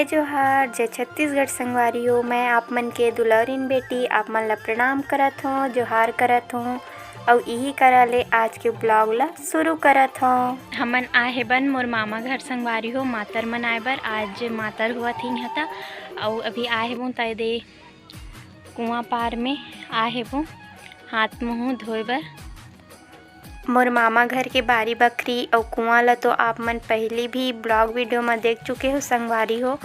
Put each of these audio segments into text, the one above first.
जोहार जय छत्तीसगढ़ संगवारी हो। मैं आप मन के दुलौरिन बेटी आप मन ला प्रणाम करत हूँ, जोहार करत हूँ और यही करा ले आज के ब्लॉग ला शुरू करत हूँ। हमन आए बन मोर मामा घर संगवारी हो मातर मन आए बर। आज मातर हुआ थी हता और अभी आए बो तय दे कुआं पार में आए बो हाथ मुँह धोए बर। मोर मामा घर के बारी बखरी और कुआं ला तो आप मन पहले भी ब्लॉग वीडियो में देख चुके हो संगवारी हो।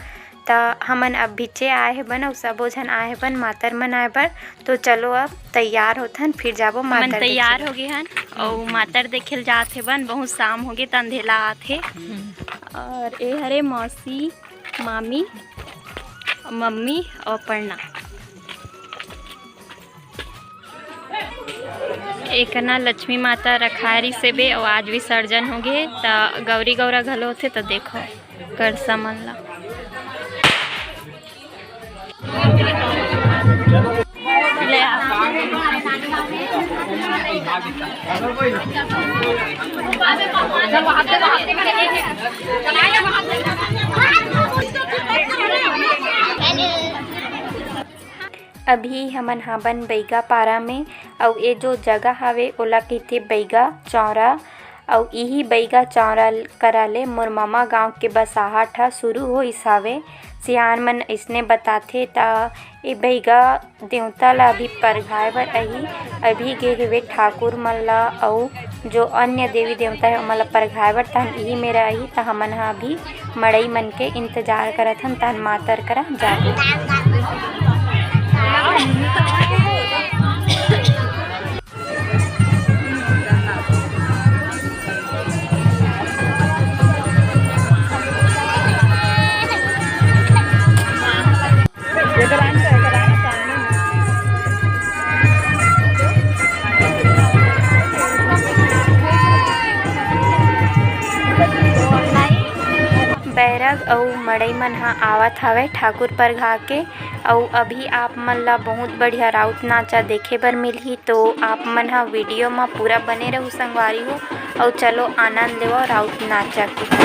तो हमन अब भीचे आए हैं बन और सबो झन आए हैं बन मातर मन आए बर। तो चलो अब तैयार होथन फिर जाबो मातर। हमन तैयार हो गए हन और मातर देखे जाते बन। बहुत शाम हो गए त अंधेला आथे। और ए हरे मौसी मामी मम्मी और पढ़ना एक ना लक्ष्मी माता रखारी से बे और आज विसर्जन हो गए तो गौरी गौरा घलो होते। तो देखो कर समन ला ले अभी हमन हाबन बैगा पारा में और ये जो जगह हवे ओला कहते बैगा चौरा। और यही बैगा चौरा करा ले मोर मामा गांव के बसाहट हा शुरू होइस हवे। सियान मन इसने बताथे ता ये बैगा देवता ला अभी परघाए बर अभी गे हेवे ठाकुर मन ला और जो अन्य देवी देवता है ओमन ला परघाए बर। तहन यही मेरा अही त हमन हा अभी मड़ई मन के इंतजार करत हन तहन मातर करा जाबो। बैरग और मड़ई मन हा आवत हवे ठाकुर परघा के। और अभी आप मन ला बहुत बढ़िया राउत नाचा देखे बर मिलही। तो आप मन हा वीडियो में पूरा बने रहू संगवारी हो और चलो आनंद लेवो राउत नाचा के।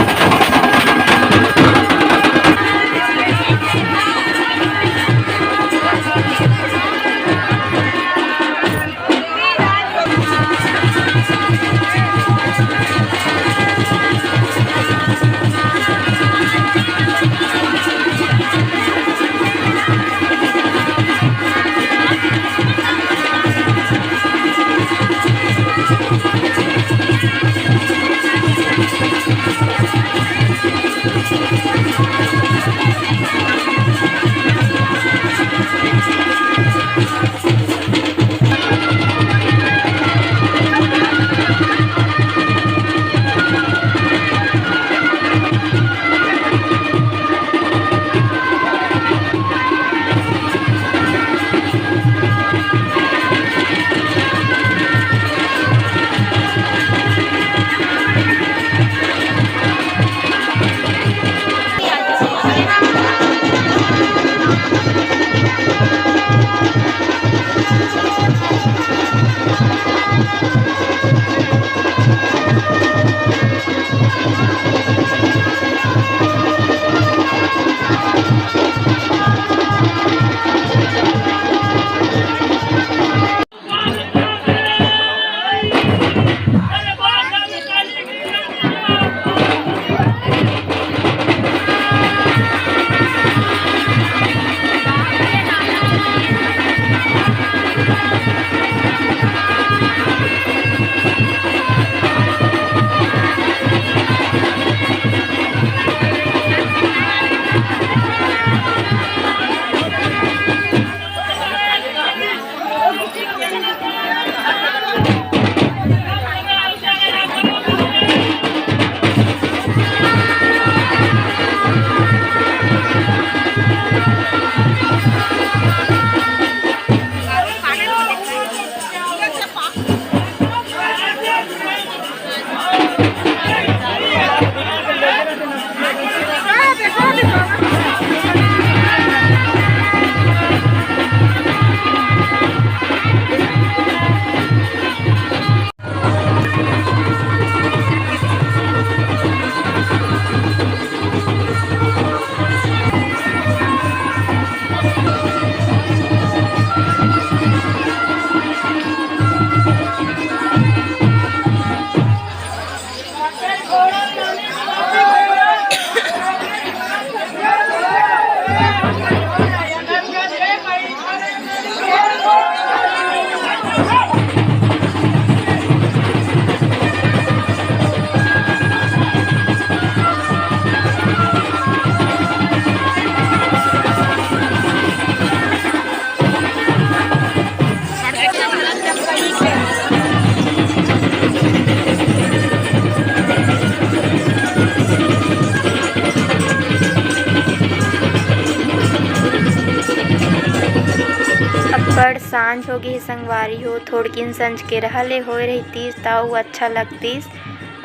अब्बड़ सांझ होगे संगवारी हो, थोड़किन संझ के रहले होए रहितिस त अउ अच्छा लगतिस।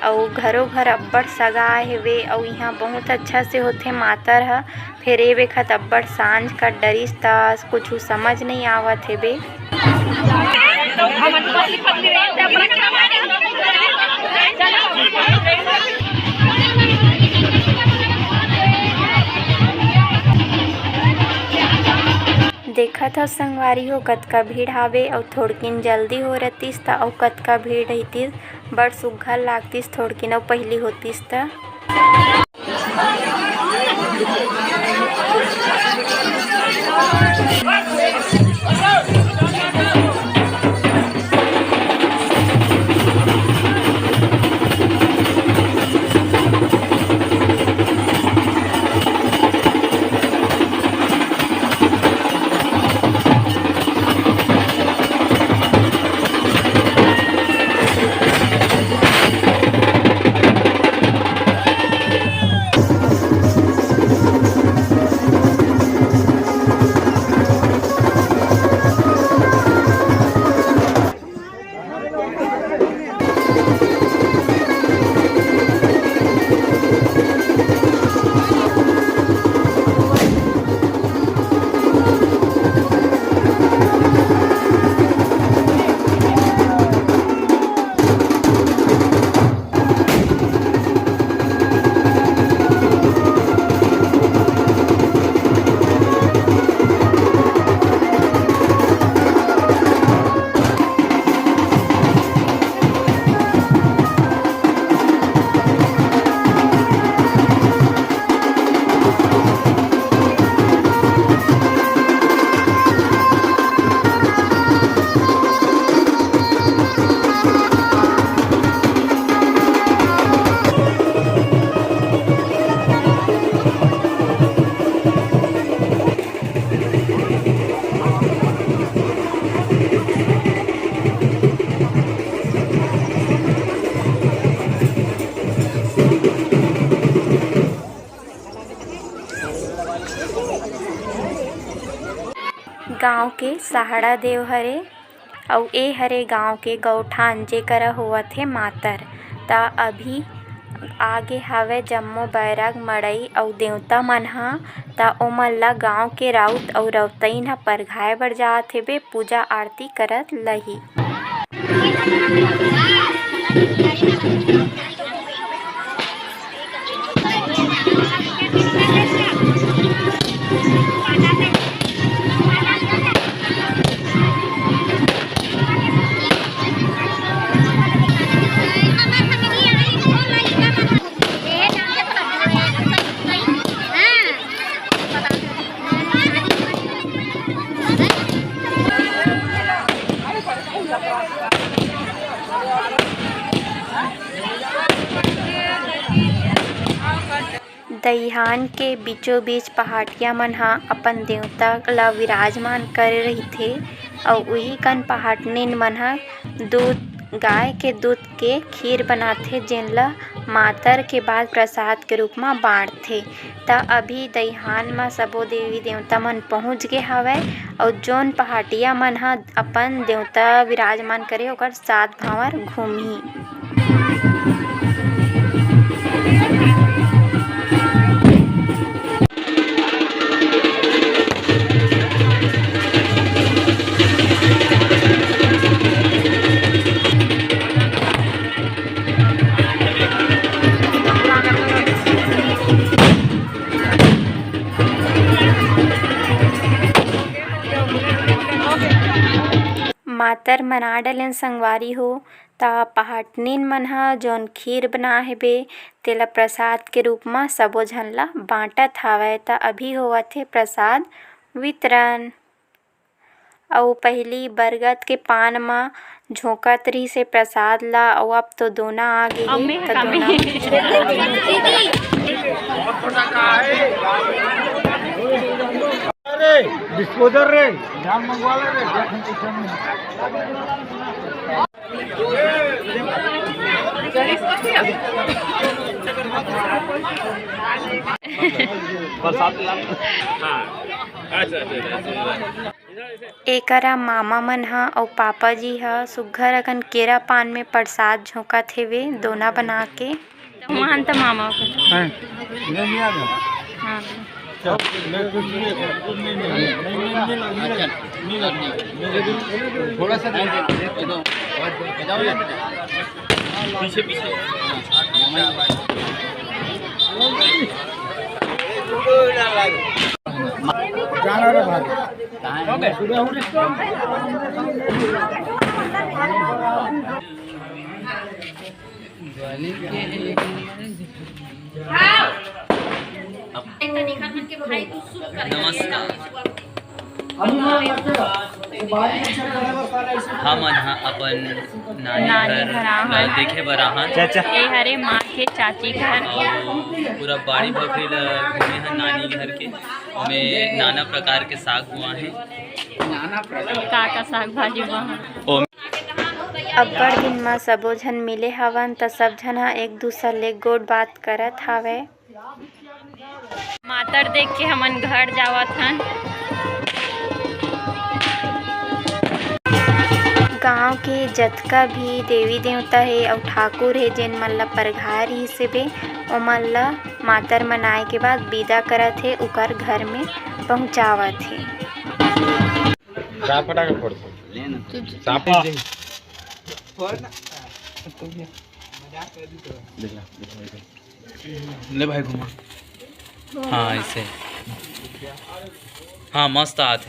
अउ घरो घर अब्बड़ सगाए हेवे अउ इहाँ बहुत अच्छा से होथे मातर ह। फेर ए बखत अब्बड़ सांझ कस डरिस त कुछु समझ नइ आवत हेवे। देखत हव संगवारी हो कतका भीड़ हावे अउ थोड़किन जल्दी हो रतिस त अउ कतका भीड़ रहितिस। बड़ सुग्घर लागतिस थोड़किन अउ पहिली होतिस त। गाँव के सहाड़ा देव हरे अउ ए हरे गाँव के गौठान जेकरा होवत हे मातर। त अभी आगे हावय जम्मो बैरग मड़ई अउ देवता मन ह। त ओमन ल गाँव के राउत अउ रउतइन ह परघाए बर जात हेबे, पूजा आरती करत लही। दइहान के बीचों बीच पहाटिया मन ह अपन देवता ल विराजमान करे रहिथे अउ उही कन पहाटनिन मन ह गाय के दूद के खीर बनाथे जेन ल मातर के बाद प्रसाद के रूप म बांटथे। त अभी दइहान म सबो देवी देवता मन पहुँच गे हवय अउ जोन पहाटिया मन ह अपन देवता विराजमान करे ओकर सात भावर घूमही। मातर मना डलेन संगवारी हो। त पहाटनिन मन ह जोन खीर बनाए हेबे तेला प्रसाद के रूप म सबो झन ल बांटत हावय। त अभी होवत हे प्रसाद वितरण अउ पहिली बरगद के पान म झोंकत रिहिस हे प्रसाद ल अउ अब तो दोना आ गे हे त दोना डिस्पोजर रे जाम मंगवा ले रे बरसात एकरा मामा मन ह अउ पापा जी ह सुग्घर अकन केरा पान में प्रसाद झोंकत हेवे दोना बना के। वहाँ तो मामा को हैं नहीं आ गया हाँ चल मैं कुछ नहीं थोड़ा सा पीछे पीछे जाना रे भाई हम यहाँ अपन नानी घर देखे बर आहन ए हरे माँ के चाची घर और पूरा बाड़ी बकरी ला घूमे हैं नानी घर के। ओमे नाना प्रकार के साग हुआ है। का साग भाजी वहाँ अब्बड़ दिन म सबो झन मिले हवन त सब झन ह एक दूसर ले गोड़ बात करत हावय। मातर देख के हमन घर जावत हन। गाँव के जतका भी देवी देवता हे अउ ठाकुर हे जेन मन ल परघाय रिहिस हेबे ओमन ल मातर मनाए के बाद विदा करत हे ओकर घर में पहुँचावत हे। का फटाका फोड़ते सापा ले भाई घुमा। हाँ ऐसे हाँ मस्त आते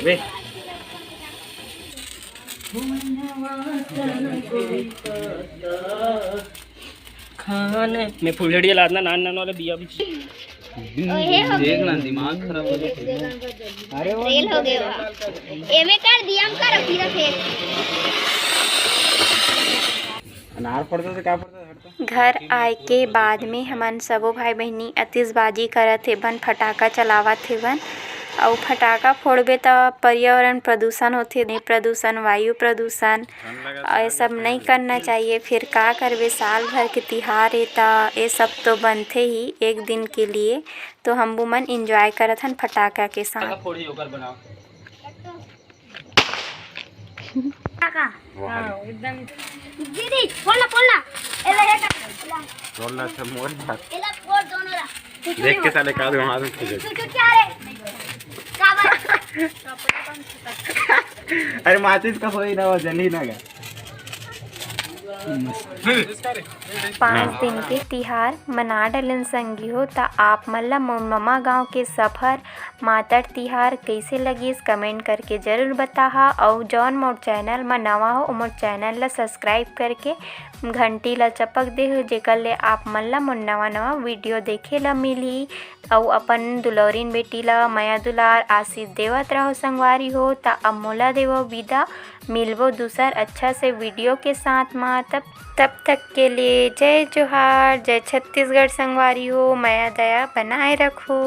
वे खाने मैं फुलझड़िया लादना नान नान वाला बिया भी देखना दिमाग खराब हो गया। अरे वो रेल हो गया एमे कर दिया हम कर फिर फेर अनार पड़ता तो क्या पड़ता हटता घर आए के बाद में हमन सबो भाई बहिनी आतिशबाजी करत हेबन फटाका चलावत हेबन अउ फटाका फोड़बे त पर्यावरण प्रदूषण होथे नहीं प्रदूषण वायु प्रदूषण ये सब नहीं करना चाहिए। फिर का करबे साल भर के तिहार है त ये सब तो बनते ही एक दिन के लिए तो हम मन एंजॉय करत हन फटाका के साथ। फोड़ी होकर बनाओ एकदम दीदी बोलना एला हे का बोलना था मोर बात एला फोड़ दोनों ला देख के साले का दो हाथ में खींच तू क्या रे का बात अरे माचिस का होई ना वजन ही ना गा 5 दिन के तिहार मना डलन संगी हो त आप मन ला मोरममा गाँव के सफर मातर तिहार कैसे लगिस कमेंट करके जरूर बताहा। और जौन मोर चैनल म नवा हो मोर चैनल ला सब्सक्राइब करके घंटी ला चपक दे हो जेकर ले आप मन ला मोर नवा वीडियो देखे ला मिली। और अपन दुलौरीन बेटी ला माया दुलार आशीष देवत रहो संगवारी हो त अब मोला देवो विदा मिलबो दूसर अच्छा से वीडियो के साथ में। तब तक के लिए जय जोहार जय छत्तीसगढ़ संगवारी हो माया दया बनाए रखो।